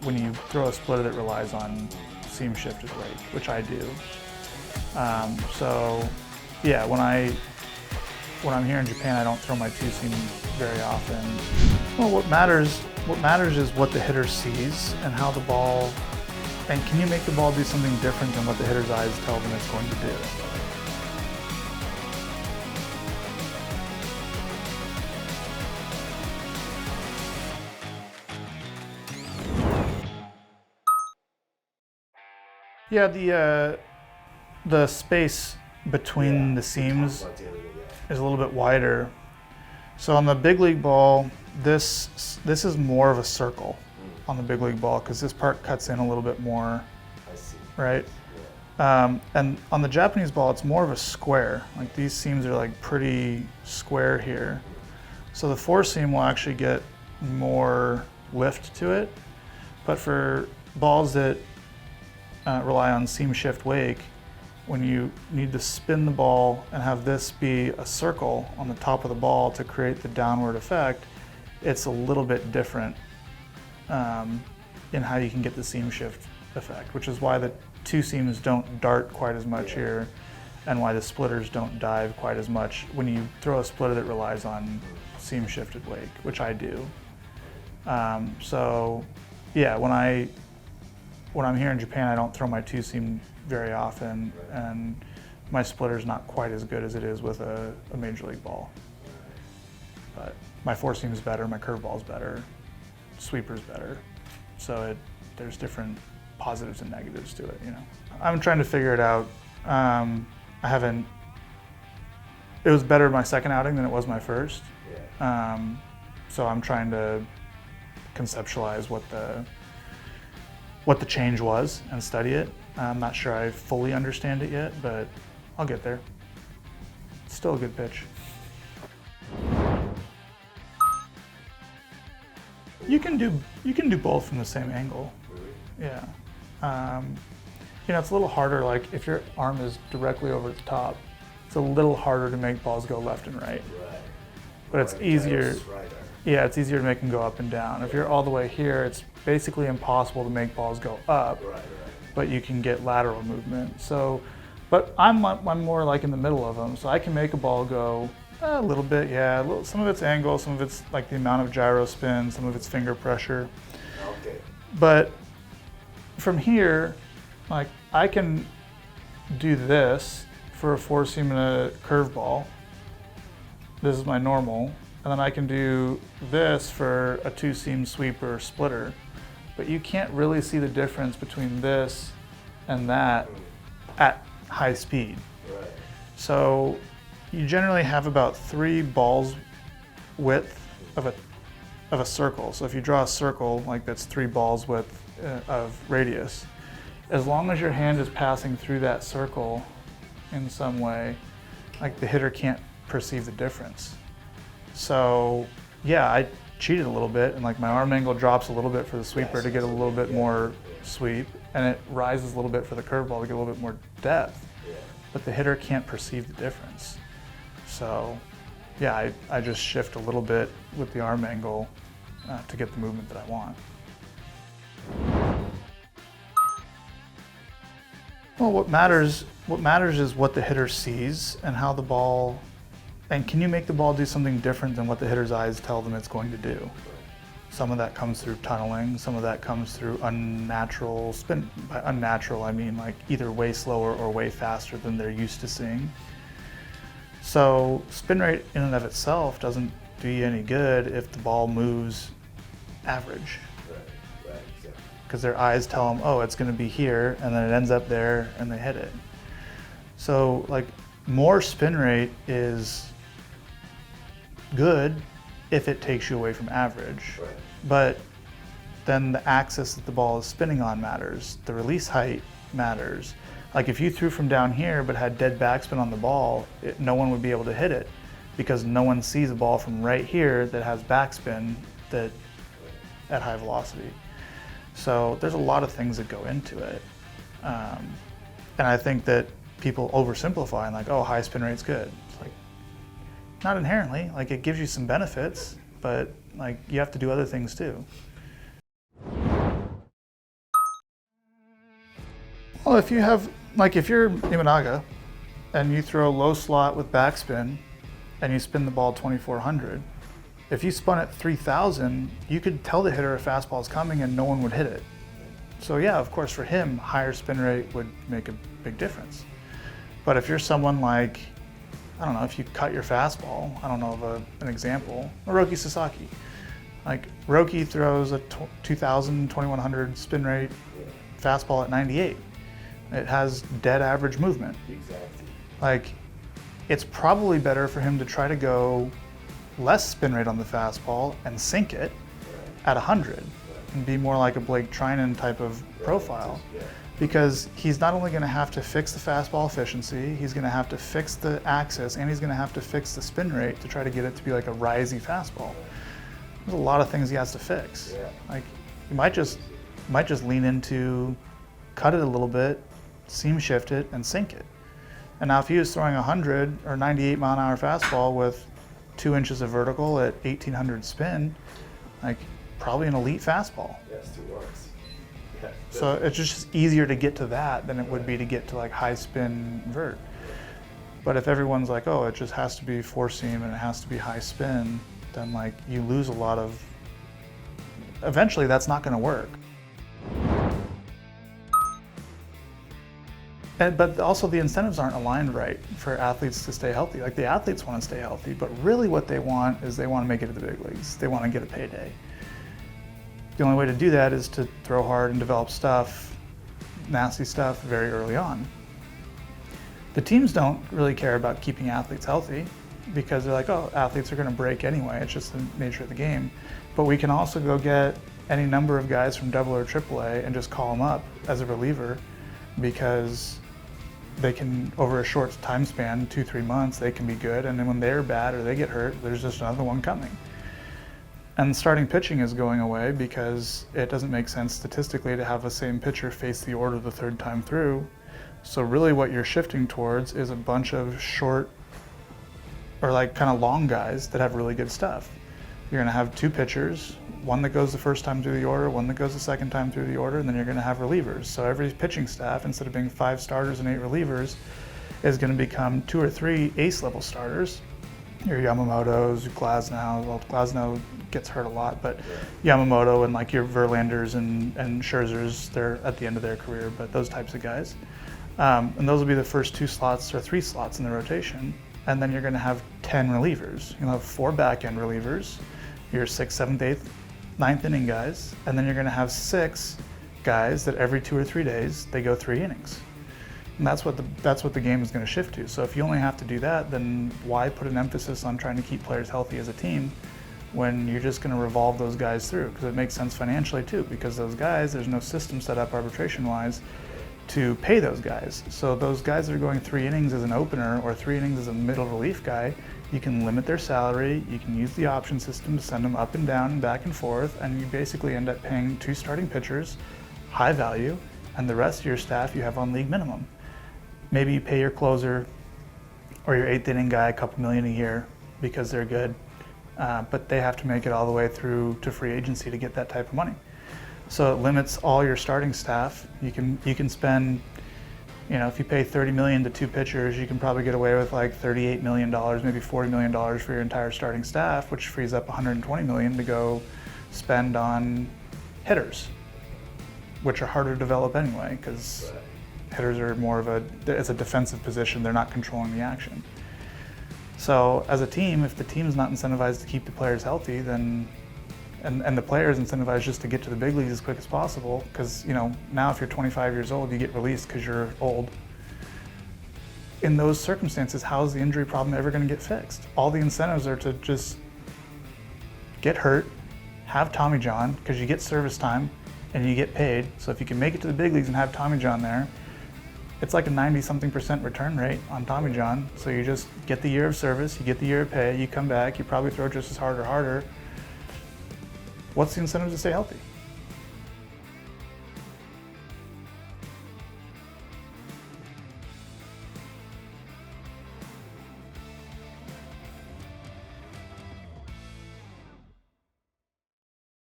when you throw a splitter that relies on seam shifted weight, which I do. So yeah, when I'm here in Japan, I don't throw my two seam very often. Well, what matters is what the hitter sees and how the ball, and can you make the ball do something different than what the hitter's eyes tell them it's going to do? Yeah, the space between the seams is a little bit wider. So on the big league ball, this is more of a circle on the big league ball because this part cuts in a little bit more, right? And on the Japanese ball, it's more of a square. Like these seams are like pretty square here. So the four seam will actually get more lift to it. But for balls that rely on seam shift wake, when you need to spin the ball and have this be a circle on the top of the ball to create the downward effect, it's a little bit different in how you can get the seam shift effect, which is why the two seams don't dart quite as much here and why the splitters don't dive quite as much when you throw a splitter that relies on seam shifted wake, which I do. So yeah, when I'm here in Japan, I don't throw my two seam very often, and my splitter's not quite as good as it is with a major league ball. But my four seam's better, my curveball's better, sweeper's better. So there's different positives and negatives to it, you know. I'm trying to figure it out. It was better my second outing than it was my first. So I'm trying to conceptualize what the change was and study it. I'm not sure I fully understand it yet, but I'll get there. It's still a good pitch. You can do both from the same angle. Yeah. You know, it's a little harder, like if your arm is directly over the top, it's a little harder to make balls go left and right. But it's easier. Yeah, it's easier to make them go up and down. If you're all the way here, it's basically impossible to make balls go up, but you can get lateral movement. So, but I'm more like in the middle of them, so I can make a ball go a little bit, yeah. Some of it's angle, some of it's like the amount of gyro spin, some of it's finger pressure. Okay. But from here, like I can do this for a four seam and a curveball. This is my normal. And then I can do this for a two seam sweeper or splitter. But you can't really see the difference between this and that at high speed. So you generally have about 3 balls width of a circle. So if you draw a circle, like that's 3 balls width of radius, as long as your hand is passing through that circle in some way, like the hitter can't perceive the difference. So yeah, I cheated a little bit and like my arm angle drops a little bit for the sweeper to get a little bit more sweep, and it rises a little bit for the curveball to get a little bit more depth, but the hitter can't perceive the difference. So yeah, I just shift a little bit with the arm angle to get the movement that I want. Well, what matters is what the hitter sees and how the ball, and can you make the ball do something different than what the hitter's eyes tell them it's going to do? Some of that comes through tunneling, some of that comes through unnatural spin. By unnatural, I mean like either way slower or way faster than they're used to seeing. So spin rate in and of itself doesn't do you any good if the ball moves average. Because their eyes tell them, oh, it's going to be here, and then it ends up there, and they hit it. So like more spin rate is good if it takes you away from average. But then the axis that the ball is spinning on matters. The release height matters. Like if you threw from down here but had dead backspin on the ball, no one would be able to hit it because no one sees a ball from right here that has backspin at high velocity. So there's a lot of things that go into it. And I think that people oversimplify and like, oh, high spin rate's good. It's like, not inherently, like it gives you some benefits, but like you have to do other things too. Well, if you have, like if you're Imanaga and you throw low slot with backspin and you spin the ball 2,400, if you spun it 3,000, you could tell the hitter a fastball is coming and no one would hit it. So yeah, of course for him, higher spin rate would make a big difference. But if you're someone like, I don't know, if you cut your fastball, I don't know of an example, Hiroki Sasaki. Like Roki throws a 2,000, 2,100 spin rate fastball at 98. It has dead average movement. Exactly. Like, it's probably better for him to try to go less spin rate on the fastball and sink it at 100 and be more like a Blake Trinan type of profile. Because he's not only going to have to fix the fastball efficiency, he's going to have to fix the axis, and he's going to have to fix the spin rate to try to get it to be like a risey fastball. There's a lot of things he has to fix. Like, he might just lean into, cut it a little bit, seam shift it, and sink it. And now if he was throwing 100 or 98 mile an hour fastball with 2 inches of vertical at 1,800 spin, like probably an elite fastball. Yes, 2 works. Yeah, so it's just easier to get to that than it would be to get to like high spin vert. But if everyone's like, oh, it just has to be 4-seam and it has to be high spin, then like you lose a lot of, eventually that's not going to work. But also the incentives aren't aligned right for athletes to stay healthy. Like the athletes want to stay healthy, but really what they want is they want to make it to the big leagues. They want to get a payday. The only way to do that is to throw hard and develop stuff, nasty stuff, very early on. The teams don't really care about keeping athletes healthy because they're like, oh, athletes are going to break anyway. It's just the nature of the game. But we can also go get any number of guys from AA or AAA and just call them up as a reliever because they can, over a short time span, 2-3 months, they can be good. And then when they're bad or they get hurt, there's just another one coming. And starting pitching is going away because it doesn't make sense statistically to have the same pitcher face the order the 3rd time through. So really what you're shifting towards is a bunch of short or like kind of long guys that have really good stuff. You're gonna have 2 pitchers, one that goes the 1st time through the order, one that goes the 2nd time through the order, and then you're gonna have relievers. So every pitching staff, instead of being 5 starters and 8 relievers, is gonna become 2 or 3 ace level starters. Your Yamamoto's, Glasnow, well, Glasnow gets hurt a lot, but Yamamoto and like your Verlanders and Scherzers, they're at the end of their career, but those types of guys. And those will be the first 2 slots or 3 slots in the rotation. And then you're gonna have 10 relievers. You'll have 4 back-end relievers, your 6th, 7th, 8th, 9th inning guys, and then you're gonna have 6 guys that every 2 or 3 days, they go 3 innings. And that's what the game is gonna shift to. So if you only have to do that, then why put an emphasis on trying to keep players healthy as a team when you're just gonna revolve those guys through? Because it makes sense financially too, because those guys, there's no system set up arbitration-wise to pay those guys. So those guys that are going 3 innings as an opener or 3 innings as a middle relief guy, you can limit their salary, you can use the option system to send them up and down and back and forth, and you basically end up paying 2 starting pitchers, high value, and the rest of your staff you have on league minimum. Maybe you pay your closer or your 8th inning guy a couple million a year because they're good, but they have to make it all the way through to free agency to get that type of money. So it limits all your starting staff. You can spend, if you pay $30 million to 2 pitchers, you can probably get away with like $38 million, maybe $40 million for your entire starting staff, which frees up $120 million to go spend on hitters, which are harder to develop anyway, because hitters are more of it's a defensive position. They're not controlling the action. So as a team, if the team is not incentivized to keep the players healthy, then and the players incentivized just to get to the big leagues as quick as possible, because now if you're 25 years old, you get released because you're old. In those circumstances, how is the injury problem ever going to get fixed? All the incentives are to just get hurt, have Tommy John, because you get service time and you get paid. So if you can make it to the big leagues and have Tommy John there, it's like a 90-something% return rate on Tommy John. So you just get the year of service, you get the year of pay, you come back, you probably throw just as hard or harder. What's the incentive to stay healthy?